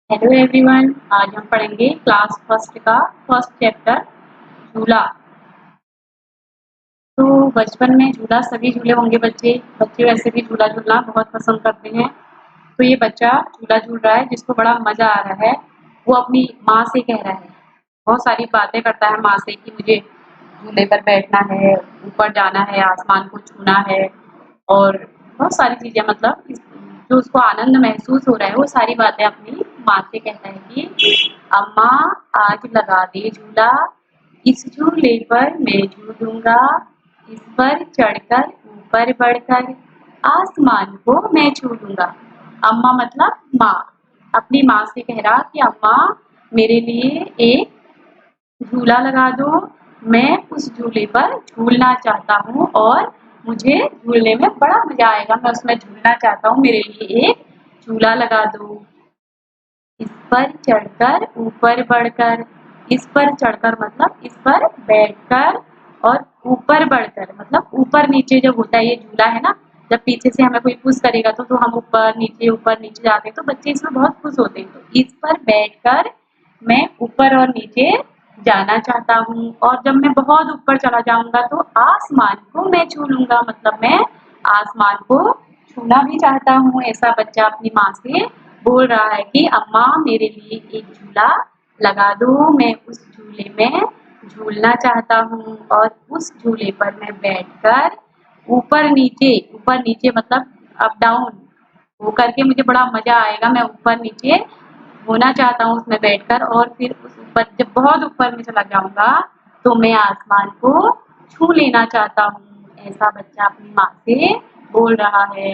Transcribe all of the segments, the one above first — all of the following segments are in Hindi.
हेलो एवरीवन, आज हम पढ़ेंगे क्लास फर्स्ट का फर्स्ट चैप्टर झूला। तो बचपन में झूला सभी झूले होंगे। बच्चे बच्चे वैसे भी झूला झूलना बहुत पसंद करते हैं। तो ये बच्चा झूला झूल रहा है जिसको बड़ा मजा आ रहा है। वो अपनी माँ से कह रहा है, बहुत सारी बातें करता है माँ से कि मुझे झूले पर बैठना है, ऊपर जाना है, आसमान को छूना है और बहुत सारी चीजें, मतलब जो उसको आनंद महसूस हो रहा है वो सारी बातें अपनी माँ से कहता है कि अम्मा आज लगा दे झूला, इस झूले पर मैं झूलूंगा, इस पर चढ़कर ऊपर बढ़कर आसमान को मैं छू लूंगा। अम्मा मतलब माँ, अपनी माँ से कह रहा कि अम्मा मेरे लिए एक झूला लगा दो, मैं उस झूले पर झूलना चाहता हूँ और मुझे झूलने में बड़ा मजा आएगा, मैं उसमें झूलना चाहता हूँ, मेरे लिए एक झूला लगा दो। इस पर चढ़कर ऊपर बढ़कर, इस पर चढ़कर मतलब इस पर बैठकर और ऊपर बढ़कर मतलब ऊपर नीचे जब होता है ये झूला है ना, जब पीछे से हमें कोई पुश करेगा तो हम ऊपर नीचे जाते हैं, तो बच्चे इसमें बहुत खुश होते हैं। तो इस पर बैठकर मैं ऊपर और नीचे जाना चाहता हूँ और जब मैं बहुत ऊपर चला जाऊंगा तो आसमान को मैं छू लूंगा, मतलब मैं आसमान को छूना भी चाहता हूँ। ऐसा बच्चा अपनी माँ से बोल रहा है कि अम्मा मेरे लिए एक झूला लगा दो, मैं उस झूले में झूलना चाहता हूँ और उस झूले पर मैं बैठकर ऊपर नीचे मतलब अप डाउन वो करके मुझे बड़ा मजा आएगा, मैं ऊपर नीचे होना चाहता हूँ उसमें बैठकर और फिर उस ऊपर जब बहुत ऊपर में चला जाऊंगा तो मैं आसमान को छू लेना चाहता हूँ। ऐसा बच्चा अपनी माँ से बोल रहा है।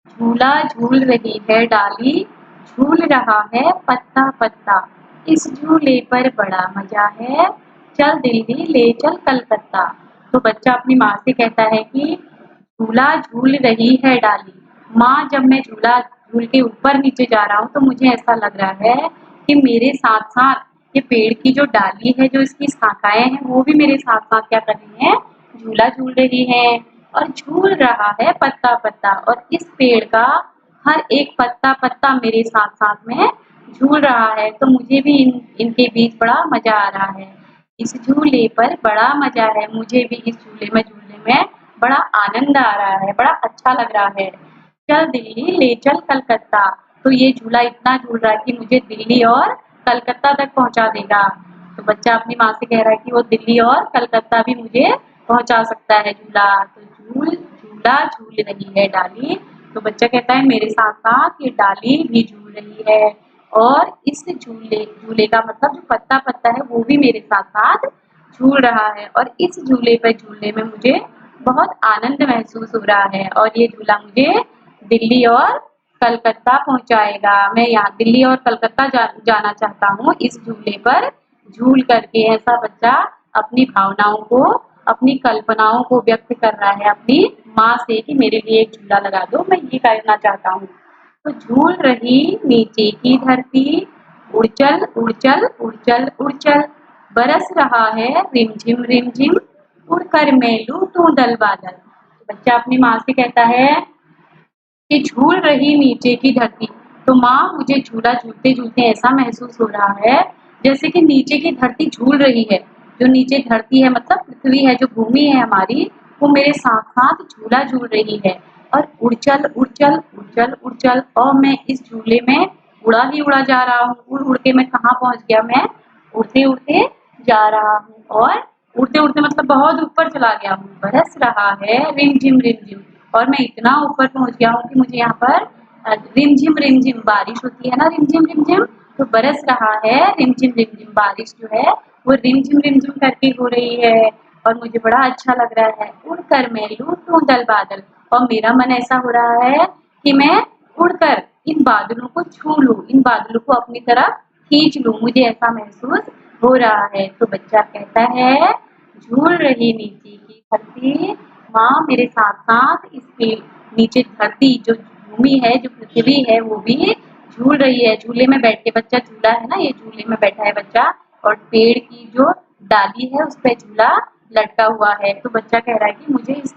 झूला झूल रही है डाली, झूल रहा है पत्ता पत्ता, इस झूले पर बड़ा मजा है, चल दिल्ली ले चल कलकत्ता। तो बच्चा अपनी माँ से कहता है कि झूला झूल रही है डाली, माँ जब मैं झूला झूल के ऊपर नीचे जा रहा हूँ तो मुझे ऐसा लग रहा है कि मेरे साथ साथ ये पेड़ की जो डाली है, जो इसकी शाखाएं हैं, वो भी मेरे साथ साथ क्या कर रही हैं, झूला झूल रही है और झूल रहा है पत्ता पत्ता, और इस पेड़ का हर एक पत्ता पत्ता मेरे साथ साथ में झूल रहा है। तो मुझे भी इनके बीच बड़ा मजा आ रहा है, इस झूले पर बड़ा मजा है, मुझे भी इस झूले में झूलने में बड़ा आनंद आ रहा है, बड़ा अच्छा लग रहा है, चल दिल्ली ले चल कलकत्ता। तो ये झूला इतना झूल रहा है कि मुझे दिल्ली और कलकत्ता तक पहुंचा देगा। तो बच्चा अपनी माँ से कह रहा है कि वो दिल्ली और कलकत्ता भी मुझे पहुंचा सकता है झूला। तो झूला झूल रही है डाली, तो बच्चा कहता है मेरे साथ साथ ये डाली भी झूल रही है और इस झूले का मतलब जो पत्ता पत्ता है वो भी मेरे साथ साथ झूल रहा है और इस झूले पर झूलने में मुझे बहुत आनंद महसूस हो रहा है और ये झूला मुझे दिल्ली और कलकत्ता पहुंचाएगा। मैं यहाँ दिल्ली और कलकत्ता जाना चाहता हूँ इस झूले पर झूल करके। ऐसा बच्चा अपनी भावनाओं को, अपनी कल्पनाओं को व्यक्त कर रहा है अपनी माँ से कि मेरे लिए एक झूला लगा दो, मैं ये करना चाहता हूँ। तो झूल रही नीचे की धरती, उड़चल उड़चल उड़चल उड़चल, बरस रहा है रिमझिम रिमझिम, उड़कर मैं लूटूं दल बादल। बच्चा अपनी माँ से कहता है कि झूल रही नीचे की धरती, तो माँ मुझे झूला झूलते झूलते ऐसा महसूस हो रहा है जैसे कि नीचे की धरती झूल रही है। जो नीचे धरती है मतलब पृथ्वी है, जो भूमि है हमारी, वो मेरे साथ साथ झूला झूल रही है और उड़चल उड़चल उड़चल उड़चल, और मैं इस झूले में उड़ा ही उड़ा जा रहा हूँ। उड़ उड़ के मैं कहाँ पहुंच गया, मैं उड़ते उड़ते जा रहा हूँ और उड़ते उड़ते मतलब बहुत ऊपर चला गया हूँ। बरस रहा है रिमझिम रिमझिम, और मैं इतना ऊपर पहुंच गया हूँ कि मुझे यहाँ पर रिमझिम रिमझिम बारिश होती है ना, रिमझिम रिमझिम, तो बरस रहा है रिमझिम रिमझिम, बारिश जो है वो रिमझिम रिमझिम करके हो रही है और मुझे बड़ा अच्छा लग रहा है। उड़कर मैं लूटूं दल बादल, और मेरा मन ऐसा हो रहा है कि मैं उड़कर इन बादलों को छू लूं, इन बादलों को अपनी तरफ खींच लूं, मुझे ऐसा महसूस हो रहा है। तो बच्चा कहता है झूल रही नीचे की धरती, माँ मेरे साथ साथ इसके नीचे धरती जो भूमि है, जो पृथ्वी है, वो भी झूल रही है। झूले में बैठ के बच्चा, झूला है ना, ये झूले में बैठा है बच्चा और पेड़ की जो डाली है उस पर झूला लटका हुआ है। तो बच्चा कह रहा है कि मुझे इस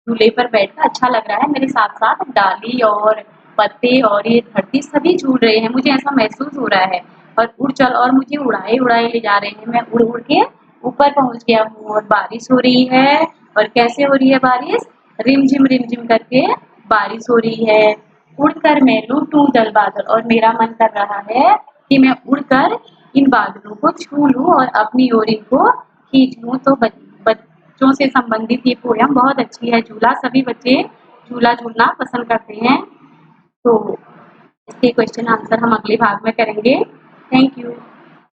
झूले पर बैठकर अच्छा लग रहा है, मेरे साथ साथ डाली और पत्ते और ये धरती सभी झूल रहे हैं। मुझे ऐसा महसूस हो रहा है और उड़ चल और मुझे उड़ाए-उड़ाए ले जा रहे हैं। मैं उड़-उड़ के ऊपर पहुँच गया हूँ और बारिश हो रही है। और कैसे हो रही है बारिश? रिमझिम करके बारिश हो रही है। उड़कर मैं लूटूँ जल बादल, और मेरा मन कर रहा है कि मैं उड़कर इन बादलों को छू लूँ और अपनी ओर इनको खींच लूँ। तो बच्चों से संबंधित ये पोयम बहुत अच्छी है। झूला, सभी बच्चे झूला झूलना पसंद करते हैं। तो इसके क्वेश्चन आंसर हम अगले भाग में करेंगे। Thank you.